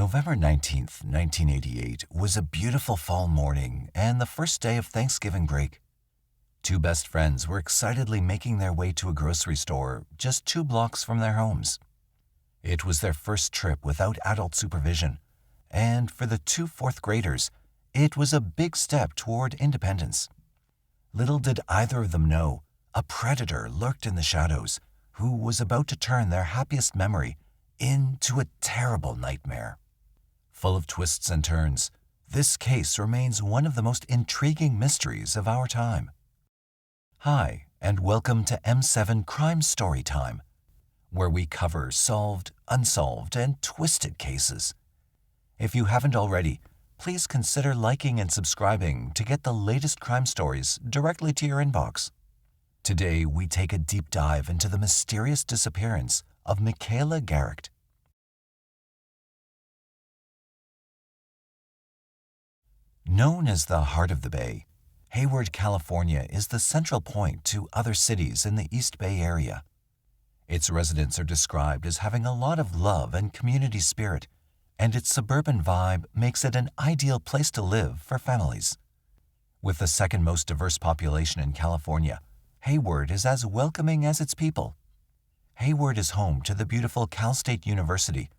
November 19th, 1988 was a beautiful fall morning and the first day of Thanksgiving break. Two best friends were excitedly making their way to a grocery store just 2 blocks from their homes. It was their first trip without adult supervision, and for the 2 fourth graders, it was a big step toward independence. Little did either of them know, a predator lurked in the shadows who was about to turn their happiest memory into a terrible nightmare. Full of twists and turns, this case remains one of the most intriguing mysteries of our time. Hi, and welcome to M7 Crime Storytime, where we cover solved, unsolved, and twisted cases. If you haven't already, please consider liking and subscribing to get the latest crime stories directly to your inbox. Today, we take a deep dive into the mysterious disappearance of Michaela Garecht. Known as the heart of the Bay, Hayward, California is the central point to other cities in the East Bay Area. Its residents are described as having a lot of love and community spirit, and its suburban vibe makes it an ideal place to live for families. With the second most diverse population in California, Hayward is as welcoming as its people. Hayward is home to the beautiful Cal State University,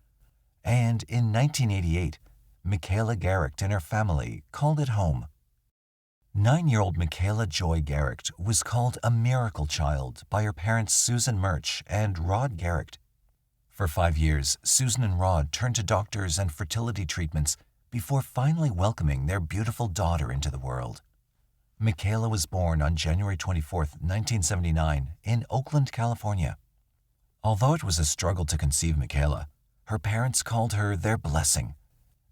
and in 1988, Michaela Garecht and her family called it home. 9-year-old Michaela Joy Garecht was called a miracle child by her parents Susan Murch and Rod Garecht. For 5 years, Susan and Rod turned to doctors and fertility treatments before finally welcoming their beautiful daughter into the world. Michaela was born on January 24, 1979, in Oakland, California. Although it was a struggle to conceive Michaela, her parents called her their blessing,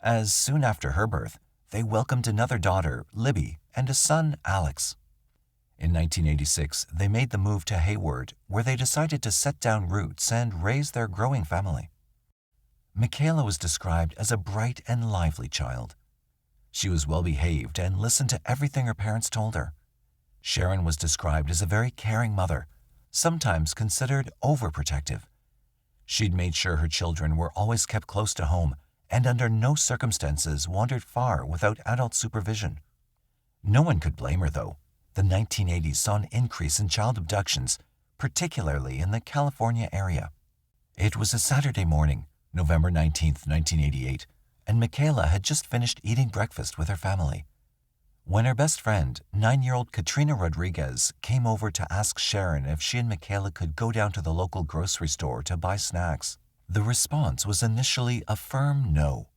as soon after her birth, they welcomed another daughter, Libby, and a son, Alex. In 1986, they made the move to Hayward, where they decided to set down roots and raise their growing family. Michaela was described as a bright and lively child. She was well-behaved and listened to everything her parents told her. Sharon was described as a very caring mother, sometimes considered overprotective. She'd made sure her children were always kept close to home and under no circumstances wandered far without adult supervision. No one could blame her, though. The 1980s saw an increase in child abductions, particularly in the California area. It was a Saturday morning, November 19, 1988, and Michaela had just finished eating breakfast with her family. When her best friend, 9-year-old Katrina Rodriguez, came over to ask Sharon if she and Michaela could go down to the local grocery store to buy snacks, the response was initially a firm no.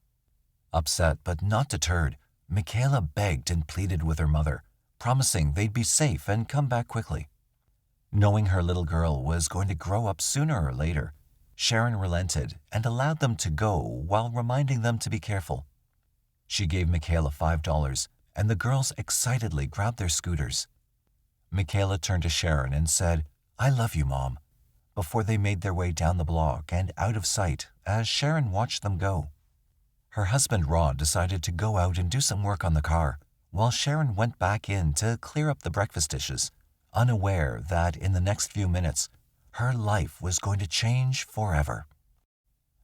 Upset but not deterred, Michaela begged and pleaded with her mother, promising they'd be safe and come back quickly. Knowing her little girl was going to grow up sooner or later, Sharon relented and allowed them to go while reminding them to be careful. She gave Michaela $5, and the girls excitedly grabbed their scooters. Michaela turned to Sharon and said, "I love you, Mom," before they made their way down the block and out of sight as Sharon watched them go. Her husband Rod decided to go out and do some work on the car, while Sharon went back in to clear up the breakfast dishes, unaware that in the next few minutes, her life was going to change forever.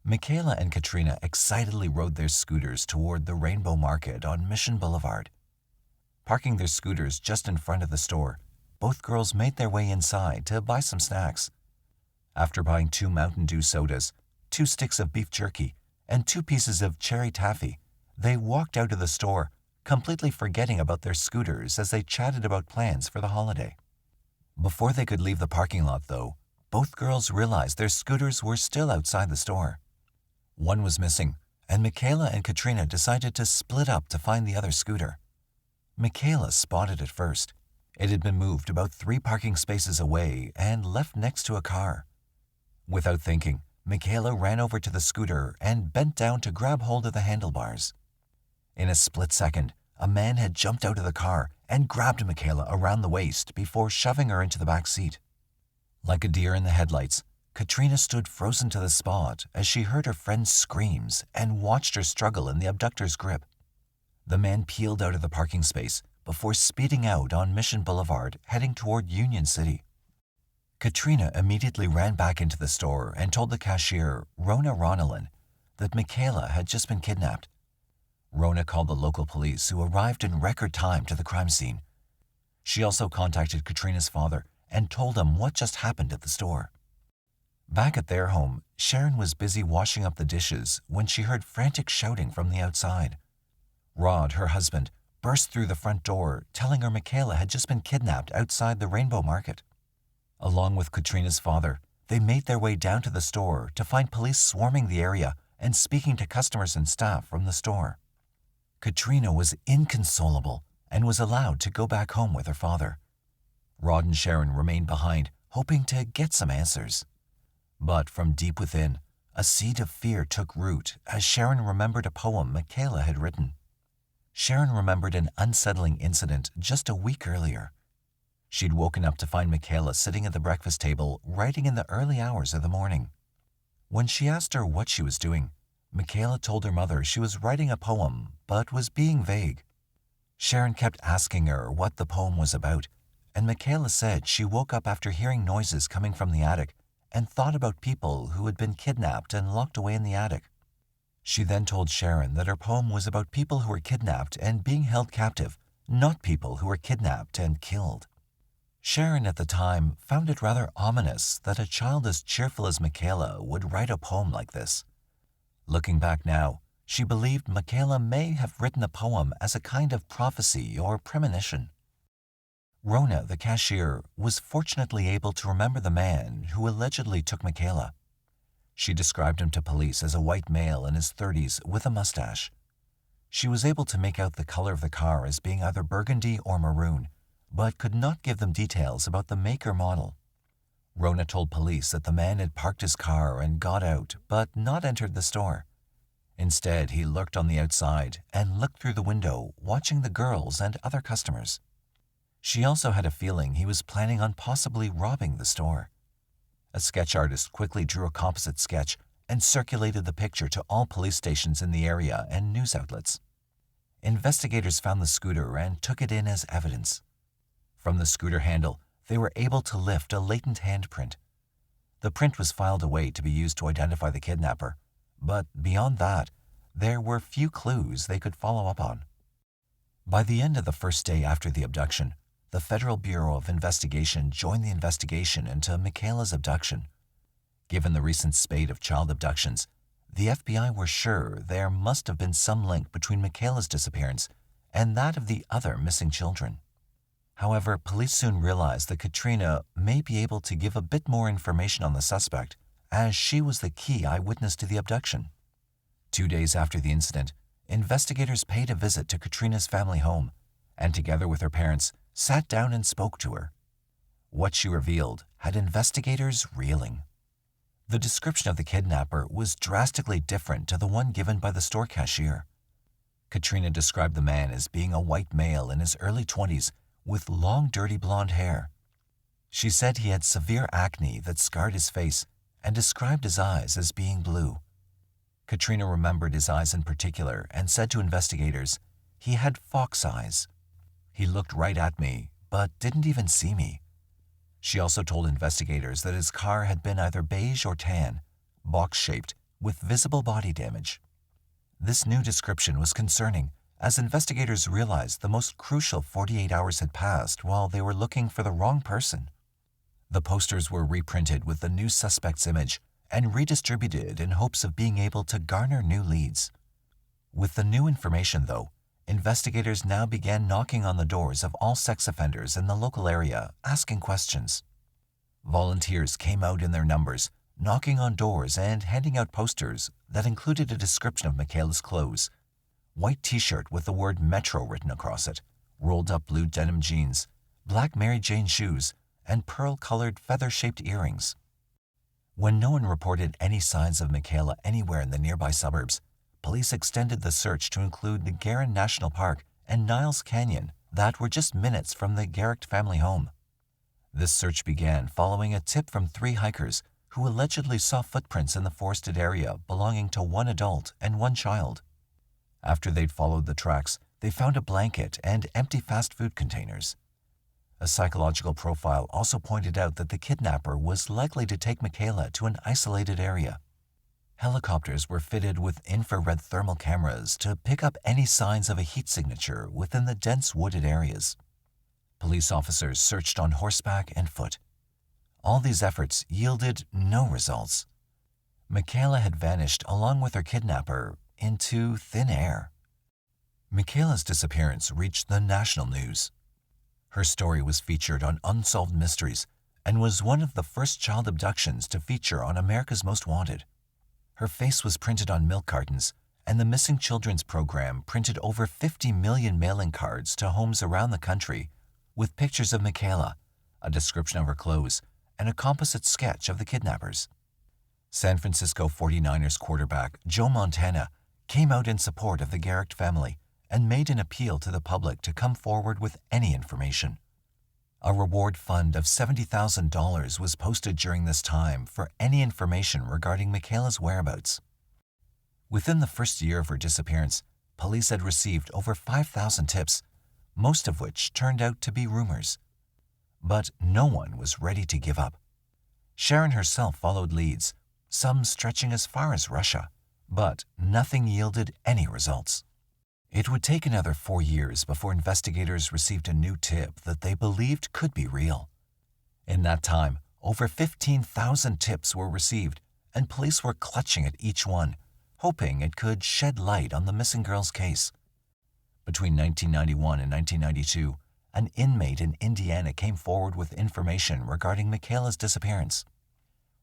Michaela and Katrina excitedly rode their scooters toward the Rainbow Market on Mission Boulevard. Parking their scooters just in front of the store, both girls made their way inside to buy some snacks. After buying 2 Mountain Dew sodas, 2 sticks of beef jerky, and 2 pieces of cherry taffy, they walked out of the store, completely forgetting about their scooters as they chatted about plans for the holiday. Before they could leave the parking lot, though, both girls realized their scooters were still outside the store. One was missing, and Michaela and Katrina decided to split up to find the other scooter. Michaela spotted it first. It had been moved about 3 parking spaces away and left next to a car. Without thinking, Michaela ran over to the scooter and bent down to grab hold of the handlebars. In a split second, a man had jumped out of the car and grabbed Michaela around the waist before shoving her into the back seat. Like a deer in the headlights, Katrina stood frozen to the spot as she heard her friend's screams and watched her struggle in the abductor's grip. The man peeled out of the parking space before speeding out on Mission Boulevard, heading toward Union City. Katrina immediately ran back into the store and told the cashier, Rona Ronalyn, that Michaela had just been kidnapped. Rona called the local police, who arrived in record time to the crime scene. She also contacted Katrina's father and told him what just happened at the store. Back at their home, Sharon was busy washing up the dishes when she heard frantic shouting from the outside. Rod, her husband, burst through the front door, telling her Michaela had just been kidnapped outside the Rainbow Market. Along with Katrina's father, they made their way down to the store to find police swarming the area and speaking to customers and staff from the store. Katrina was inconsolable and was allowed to go back home with her father. Rod and Sharon remained behind, hoping to get some answers. But from deep within, a seed of fear took root as Sharon remembered a poem Michaela had written. Sharon remembered an unsettling incident just a week earlier. She'd woken up to find Michaela sitting at the breakfast table, writing in the early hours of the morning. When she asked her what she was doing, Michaela told her mother she was writing a poem, but was being vague. Sharon kept asking her what the poem was about, and Michaela said she woke up after hearing noises coming from the attic and thought about people who had been kidnapped and locked away in the attic. She then told Sharon that her poem was about people who were kidnapped and being held captive, not people who were kidnapped and killed. Sharon at the time found it rather ominous that a child as cheerful as Michaela would write a poem like this. Looking back now, she believed Michaela may have written the poem as a kind of prophecy or premonition. Rona, the cashier, was fortunately able to remember the man who allegedly took Michaela. She described him to police as a white male in his 30s with a mustache. She was able to make out the color of the car as being either burgundy or maroon, but could not give them details about the make or model. Rona told police that the man had parked his car and got out, but not entered the store. Instead, he lurked on the outside and looked through the window, watching the girls and other customers. She also had a feeling he was planning on possibly robbing the store. A sketch artist quickly drew a composite sketch and circulated the picture to all police stations in the area and news outlets. Investigators found the scooter and took it in as evidence. From the scooter handle, they were able to lift a latent handprint. The print was filed away to be used to identify the kidnapper, but beyond that, there were few clues they could follow up on. By the end of the first day after the abduction, the Federal Bureau of Investigation joined the investigation into Michaela's abduction. Given the recent spate of child abductions, the FBI were sure there must have been some link between Michaela's disappearance and that of the other missing children. However, police soon realized that Katrina may be able to give a bit more information on the suspect, as she was the key eyewitness to the abduction. 2 days after the incident, investigators paid a visit to Katrina's family home, and together with her parents, sat down and spoke to her. What she revealed had investigators reeling. The description of the kidnapper was drastically different to the one given by the store cashier. Katrina described the man as being a white male in his early 20s with long, dirty blonde hair. She said he had severe acne that scarred his face and described his eyes as being blue. Katrina remembered his eyes in particular and said to investigators, "He had fox eyes. He looked right at me, but didn't even see me." She also told investigators that his car had been either beige or tan, box-shaped, with visible body damage. This new description was concerning, as investigators realized the most crucial 48 hours had passed while they were looking for the wrong person. The posters were reprinted with the new suspect's image and redistributed in hopes of being able to garner new leads. With the new information, though, investigators now began knocking on the doors of all sex offenders in the local area, asking questions. Volunteers came out in their numbers, knocking on doors and handing out posters that included a description of Michaela's clothes: white t-shirt with the word Metro written across it, rolled-up blue denim jeans, black Mary Jane shoes, and pearl-colored feather-shaped earrings. When no one reported any signs of Michaela anywhere in the nearby suburbs, police extended the search to include the Garecht National Park and Niles Canyon that were just minutes from the Garecht family home. This search began following a tip from 3 hikers who allegedly saw footprints in the forested area belonging to 1 adult and 1 child. After they'd followed the tracks, they found a blanket and empty fast food containers. A psychological profile also pointed out that the kidnapper was likely to take Michaela to an isolated area. Helicopters were fitted with infrared thermal cameras to pick up any signs of a heat signature within the dense wooded areas. Police officers searched on horseback and foot. All these efforts yielded no results. Michaela had vanished along with her kidnapper into thin air. Michaela's disappearance reached the national news. Her story was featured on Unsolved Mysteries and was one of the first child abductions to feature on America's Most Wanted. Her face was printed on milk cartons, and the Missing Children's Program printed over 50 million mailing cards to homes around the country with pictures of Michaela, a description of her clothes, and a composite sketch of the kidnappers. San Francisco 49ers quarterback Joe Montana came out in support of the Garecht family and made an appeal to the public to come forward with any information. A reward fund of $70,000 was posted during this time for any information regarding Michaela's whereabouts. Within the first year of her disappearance, police had received over 5,000 tips, most of which turned out to be rumors. But no one was ready to give up. Sharon herself followed leads, some stretching as far as Russia, but nothing yielded any results. It would take another 4 years before investigators received a new tip that they believed could be real. In that time, over 15,000 tips were received, and police were clutching at each one, hoping it could shed light on the missing girl's case. Between 1991 and 1992, an inmate in Indiana came forward with information regarding Michaela's disappearance.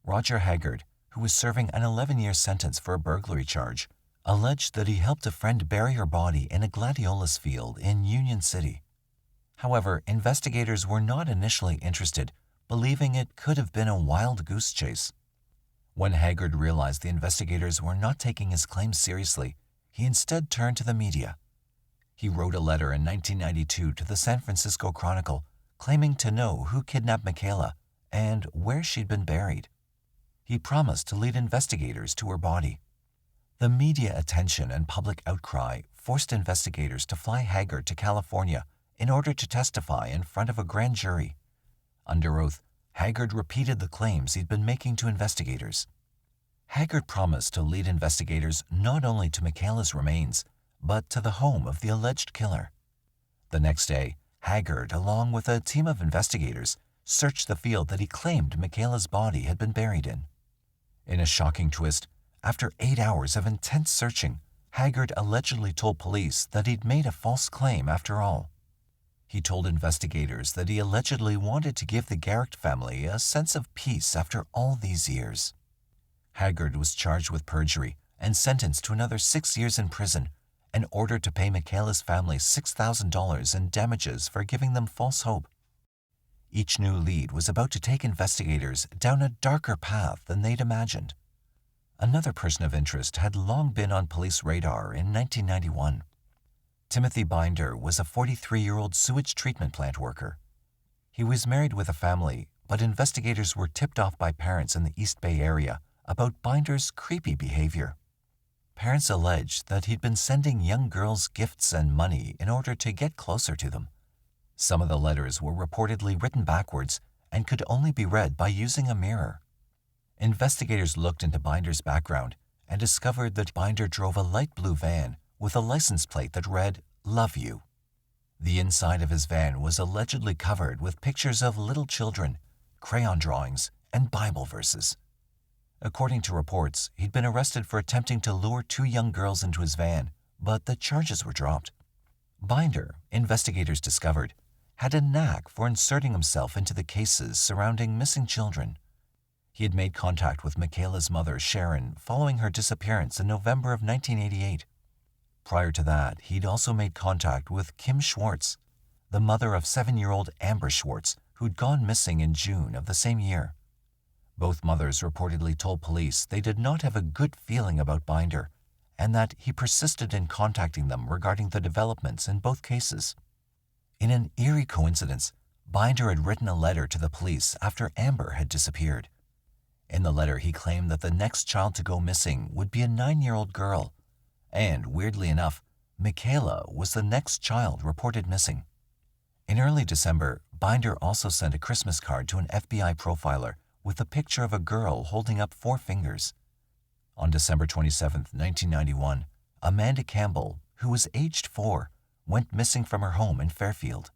Roger Hayward, who was serving an 11-year sentence for a burglary charge, alleged that he helped a friend bury her body in a gladiolus field in Union City. However, investigators were not initially interested, believing it could have been a wild goose chase. When Hayward realized the investigators were not taking his claims seriously, he instead turned to the media. He wrote a letter in 1992 to the San Francisco Chronicle, claiming to know who kidnapped Michaela and where she'd been buried. He promised to lead investigators to her body. The media attention and public outcry forced investigators to fly Hayward to California in order to testify in front of a grand jury. Under oath, Hayward repeated the claims he'd been making to investigators. Hayward promised to lead investigators not only to Michaela's remains, but to the home of the alleged killer. The next day, Hayward, along with a team of investigators, searched the field that he claimed Michaela's body had been buried in. In a shocking twist, after 8 hours of intense searching, Hayward allegedly told police that he'd made a false claim after all. He told investigators that he allegedly wanted to give the Garecht family a sense of peace after all these years. Hayward was charged with perjury and sentenced to another 6 years in prison and ordered to pay Michaela's family $6,000 in damages for giving them false hope. Each new lead was about to take investigators down a darker path than they'd imagined. Another person of interest had long been on police radar in 1991. Timothy Binder was a 43-year-old sewage treatment plant worker. He was married with a family, but investigators were tipped off by parents in the East Bay area about Binder's creepy behavior. Parents alleged that he'd been sending young girls gifts and money in order to get closer to them. Some of the letters were reportedly written backwards and could only be read by using a mirror. Investigators looked into Binder's background and discovered that Binder drove a light blue van with a license plate that read, "Love You." The inside of his van was allegedly covered with pictures of little children, crayon drawings, and Bible verses. According to reports, he'd been arrested for attempting to lure 2 young girls into his van, but the charges were dropped. Binder, investigators discovered, had a knack for inserting himself into the cases surrounding missing children. He had made contact with Michaela's mother, Sharon, following her disappearance in November of 1988. Prior to that, he'd also made contact with Kim Schwartz, the mother of 7-year-old Amber Schwartz, who'd gone missing in June of the same year. Both mothers reportedly told police they did not have a good feeling about Binder, and that he persisted in contacting them regarding the developments in both cases. In an eerie coincidence, Binder had written a letter to the police after Amber had disappeared. In the letter, he claimed that the next child to go missing would be a 9-year-old girl, and, weirdly enough, Michaela was the next child reported missing. In early December, Binder also sent a Christmas card to an FBI profiler with a picture of a girl holding up 4 fingers. On December 27, 1991, Amanda Campbell, who was aged 4, went missing from her home in Fairfield.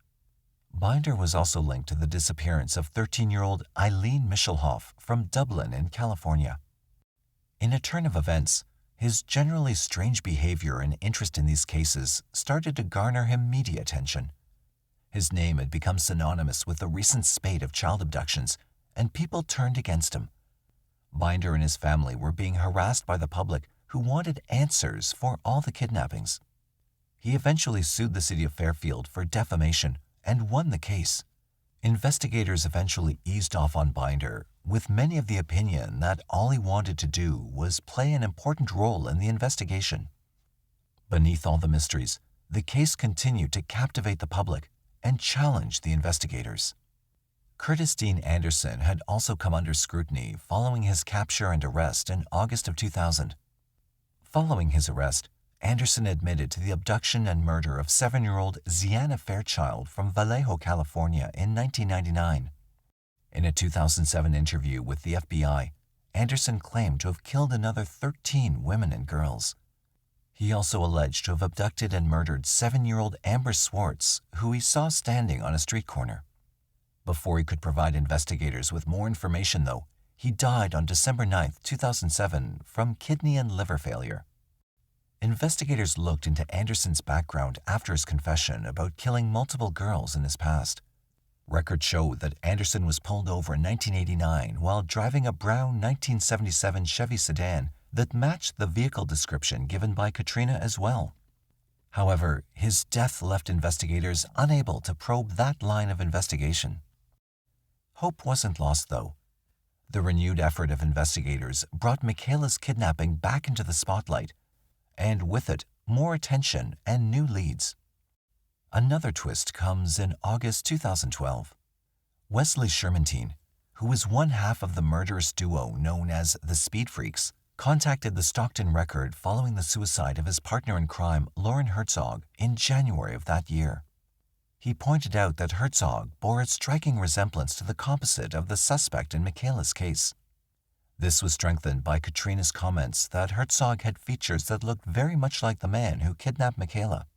Binder was also linked to the disappearance of 13-year-old Eileen Michelhoff from Dublin in California. In a turn of events, his generally strange behavior and interest in these cases started to garner him media attention. His name had become synonymous with the recent spate of child abductions, and people turned against him. Binder and his family were being harassed by the public who wanted answers for all the kidnappings. He eventually sued the city of Fairfield for defamation and won the case. Investigators eventually eased off on Binder, with many of the opinion that all he wanted to do was play an important role in the investigation. Beneath all the mysteries, the case continued to captivate the public and challenge the investigators. Curtis Dean Anderson had also come under scrutiny following his capture and arrest in August of 2000. Following his arrest, Anderson admitted to the abduction and murder of 7-year-old Ziana Fairchild from Vallejo, California in 1999. In a 2007 interview with the FBI, Anderson claimed to have killed another 13 women and girls. He also alleged to have abducted and murdered 7-year-old Amber Swartz, who he saw standing on a street corner. Before he could provide investigators with more information, though, he died on December 9, 2007, from kidney and liver failure. Investigators looked into Anderson's background after his confession about killing multiple girls in his past. Records show that Anderson was pulled over in 1989 while driving a brown 1977 Chevy sedan that matched the vehicle description given by Katrina as well. However, his death left investigators unable to probe that line of investigation. Hope wasn't lost, though. The renewed effort of investigators brought Michaela's kidnapping back into the spotlight, and with it, more attention and new leads. Another twist comes in August 2012. Wesley Shermantine, who was one half of the murderous duo known as the Speed Freaks, contacted the Stockton Record following the suicide of his partner in crime, Lauren Herzog, in January of that year. He pointed out that Herzog bore a striking resemblance to the composite of the suspect in Michaela's case. This was strengthened by Katrina's comments that Herzog had features that looked very much like the man who kidnapped Michaela.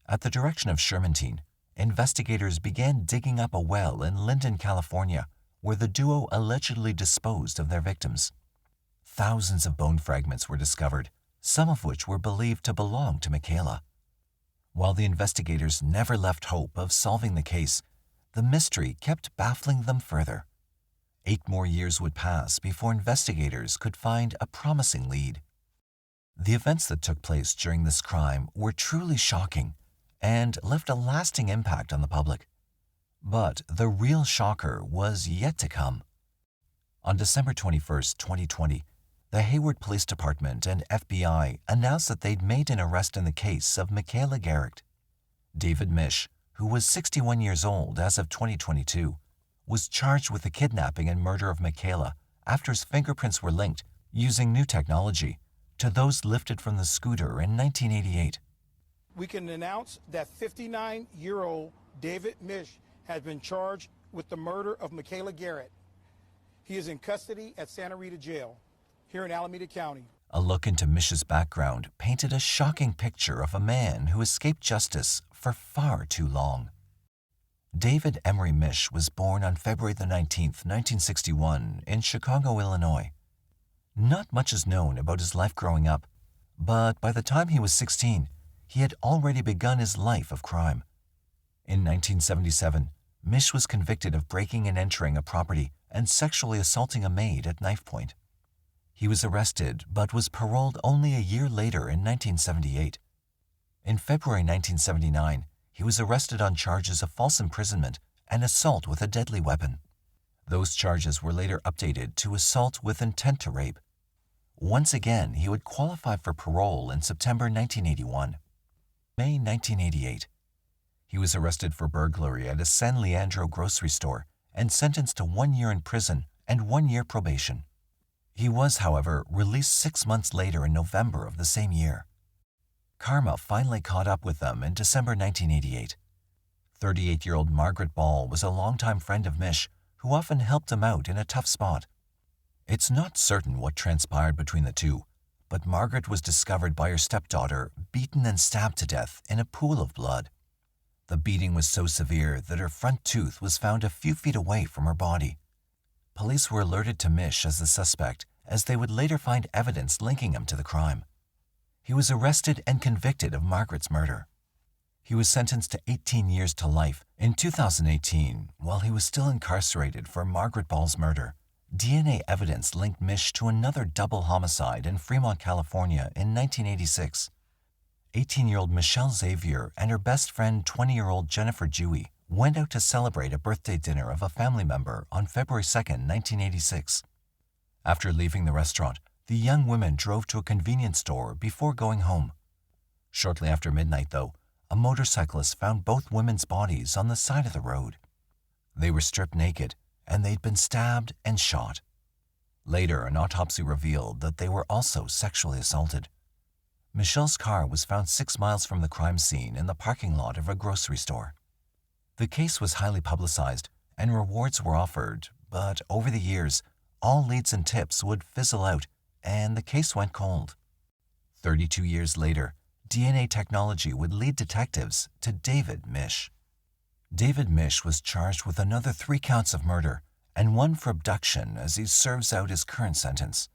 At the direction of Shermantine, investigators began digging up a well in Linden, California, where the duo allegedly disposed of their victims. Thousands of bone fragments were discovered, some of which were believed to belong to Michaela. While the investigators never left hope of solving the case, the mystery kept baffling them further. 8 more years would pass before investigators could find a promising lead. The events that took place during this crime were truly shocking and left a lasting impact on the public. But the real shocker was yet to come. On December 21, 2020, the Hayward Police Department and FBI announced that they'd made an arrest in the case of Michaela Garecht. David Misch, who was 61 years old as of 2022, was charged with the kidnapping and murder of Michaela after his fingerprints were linked, using new technology, to those lifted from the scooter in 1988. We can announce that 59-year-old David Misch has been charged with the murder of Michaela Garecht. He is in custody at Santa Rita Jail, here in Alameda County. A look into Misch's background painted a shocking picture of a man who escaped justice for far too long. David Emery Misch was born on February 19, 1961, in Chicago, Illinois. Not much is known about his life growing up, but by the time he was 16, he had already begun his life of crime. In 1977, Misch was convicted of breaking and entering a property and sexually assaulting a maid at knife point. He was arrested but was paroled only a year later in 1978. In February 1979, he was arrested on charges of false imprisonment and assault with a deadly weapon. Those charges were later updated to assault with intent to rape. Once again, he would qualify for parole in September 1981. May 1988. He was arrested for burglary at a San Leandro grocery store and sentenced to 1 year in prison and 1 year probation. He was, however, released 6 months later in November of the same year. Karma finally caught up with them in December 1988. 38-year-old Margaret Ball was a longtime friend of Misch, who often helped him out in a tough spot. It's not certain what transpired between the two, but Margaret was discovered by her stepdaughter beaten and stabbed to death in a pool of blood. The beating was so severe that her front tooth was found a few feet away from her body. Police were alerted to Mish as the suspect, as they would later find evidence linking him to the crime. He was arrested and convicted of Margaret's murder. He was sentenced to 18 years to life in 2018 while he was still incarcerated for Margaret Ball's murder. DNA evidence linked Mish to another double homicide in Fremont, California in 1986. 18-year-old Michelle Xavier and her best friend 20-year-old Jennifer Dewey went out to celebrate a birthday dinner of a family member on February 2, 1986. After leaving the restaurant, the young women drove to a convenience store before going home. Shortly after midnight, though, a motorcyclist found both women's bodies on the side of the road. They were stripped naked, and they'd been stabbed and shot. Later, an autopsy revealed that they were also sexually assaulted. Michelle's car was found 6 miles from the crime scene in the parking lot of a grocery store. The case was highly publicized, and rewards were offered, but over the years, all leads and tips would fizzle out, and the case went cold. 32 years later, DNA technology would lead detectives to David Mish. David Mish was charged with another 3 counts of murder and 1 for abduction as he serves out his current sentence.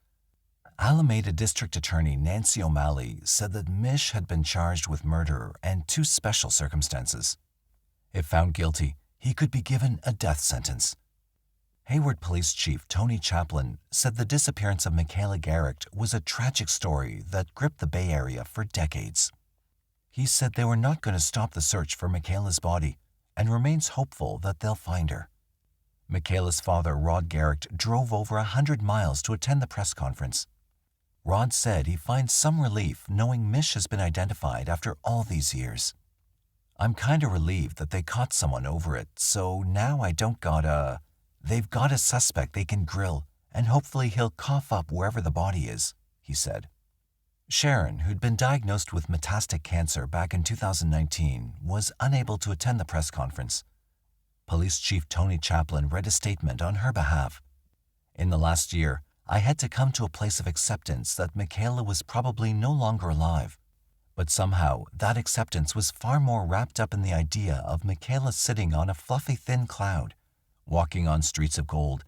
Alameda District Attorney Nancy O'Malley said that Mish had been charged with murder and 2 special circumstances. If found guilty, he could be given a death sentence. Hayward Police Chief Tony Chaplin said the disappearance of Michaela Garecht was a tragic story that gripped the Bay Area for decades. He said they were not going to stop the search for Michaela's body and remains hopeful that they'll find her. Michaela's father, Rod Garecht, drove over 100 miles to attend the press conference. Rod said he finds some relief knowing Mish has been identified after all these years. "I'm kinda relieved that they caught someone over it, so now I don't they've got a suspect they can grill, and hopefully he'll cough up wherever the body is," he said. Sharon, who'd been diagnosed with metastatic cancer back in 2019, was unable to attend the press conference. Police Chief Tony Chaplin read a statement on her behalf. "In the last year, I had to come to a place of acceptance that Michaela was probably no longer alive. But somehow, that acceptance was far more wrapped up in the idea of Michaela sitting on a fluffy thin cloud, walking on streets of gold,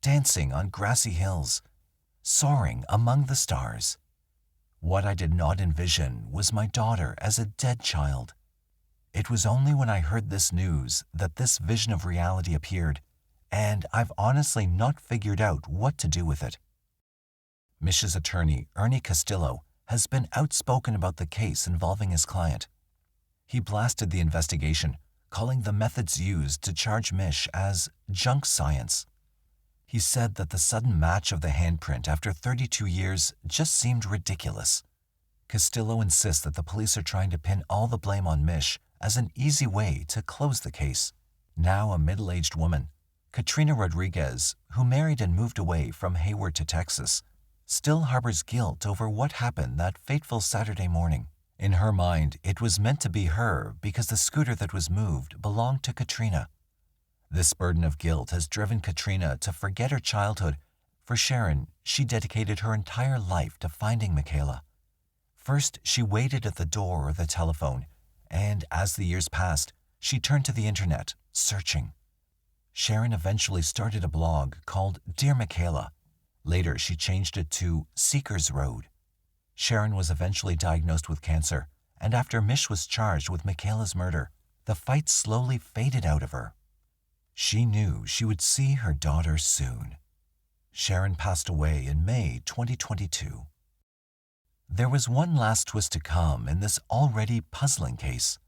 dancing on grassy hills, soaring among the stars. What I did not envision was my daughter as a dead child. It was only when I heard this news that this vision of reality appeared, and I've honestly not figured out what to do with it." Mish's attorney, Ernie Castillo, has been outspoken about the case involving his client. He blasted the investigation, calling the methods used to charge Mish as junk science. He said that the sudden match of the handprint after 32 years just seemed ridiculous. Castillo insists that the police are trying to pin all the blame on Mish as an easy way to close the case. Now a middle-aged woman, Katrina Rodriguez, who married and moved away from Hayward to Texas, still harbors guilt over what happened that fateful Saturday morning. In her mind, it was meant to be her because the scooter that was moved belonged to Katrina. This burden of guilt has driven Katrina to forget her childhood. For Sharon, she dedicated her entire life to finding Michaela. First, she waited at the door or the telephone, and as the years passed, she turned to the internet, searching. Sharon eventually started a blog called Dear Michaela. Later, she changed it to Seeker's Road. Sharon was eventually diagnosed with cancer, and after Mish was charged with Michaela's murder, the fight slowly faded out of her. She knew she would see her daughter soon. Sharon passed away in May 2022. There was one last twist to come in this already puzzling case.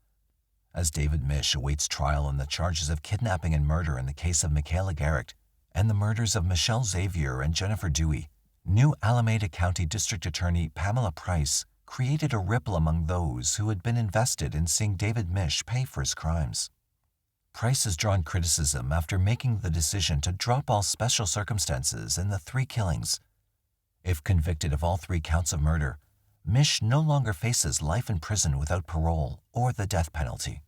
As David Mish awaits trial on the charges of kidnapping and murder in the case of Michaela Garecht and the murders of Michelle Xavier and Jennifer Dewey, new Alameda County District Attorney Pamela Price created a ripple among those who had been invested in seeing David Mish pay for his crimes. Price has drawn criticism after making the decision to drop all special circumstances in the 3 killings. If convicted of all 3 counts of murder, Mish no longer faces life in prison without parole or the death penalty.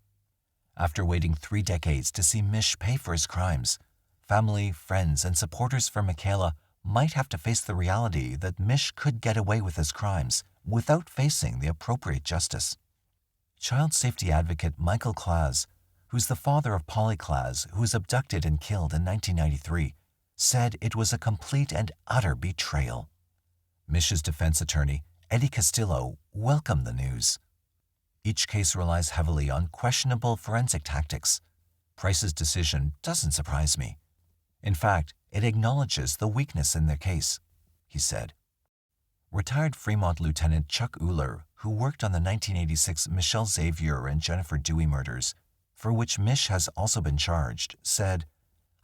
After waiting 3 decades to see Mish pay for his crimes, family, friends, and supporters for Michaela might have to face the reality that Mish could get away with his crimes without facing the appropriate justice. Child safety advocate Michael Claes, who's the father of Polly Claes, who was abducted and killed in 1993, said it was a complete and utter betrayal. Mish's defense attorney, Eddie Castillo, welcomed the news. Each case relies heavily on questionable forensic tactics. Price's decision doesn't surprise me. In fact, it acknowledges the weakness in their case, he said. Retired Fremont Lieutenant Chuck Uhler, who worked on the 1986 Michelle Xavier and Jennifer Dewey murders, for which Mish has also been charged, said,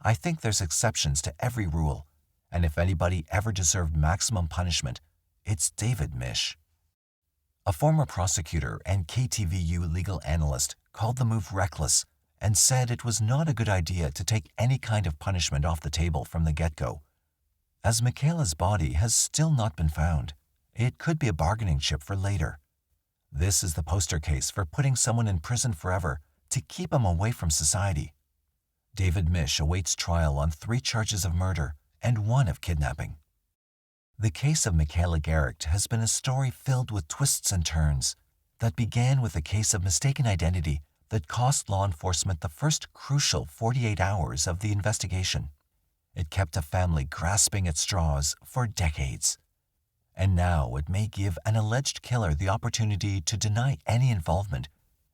"I think there's exceptions to every rule, and if anybody ever deserved maximum punishment, it's David Mish." A former prosecutor and KTVU legal analyst called the move reckless and said it was not a good idea to take any kind of punishment off the table from the get-go. As Michaela's body has still not been found, it could be a bargaining chip for later. This is the poster case for putting someone in prison forever to keep him away from society. David Mish awaits trial on 3 charges of murder and 1 of kidnapping. The case of Michaela Garecht has been a story filled with twists and turns that began with a case of mistaken identity that cost law enforcement the first crucial 48 hours of the investigation. It kept a family grasping at straws for decades. And now it may give an alleged killer the opportunity to deny any involvement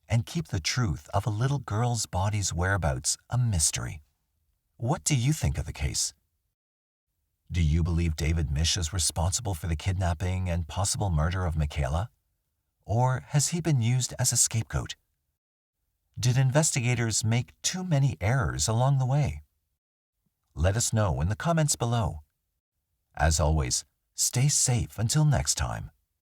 and keep the truth of a little girl's body's whereabouts a mystery. What do you think of the case? Do you believe David Mish is responsible for the kidnapping and possible murder of Michaela? Or has he been used as a scapegoat? Did investigators make too many errors along the way? Let us know in the comments below. As always, stay safe until next time.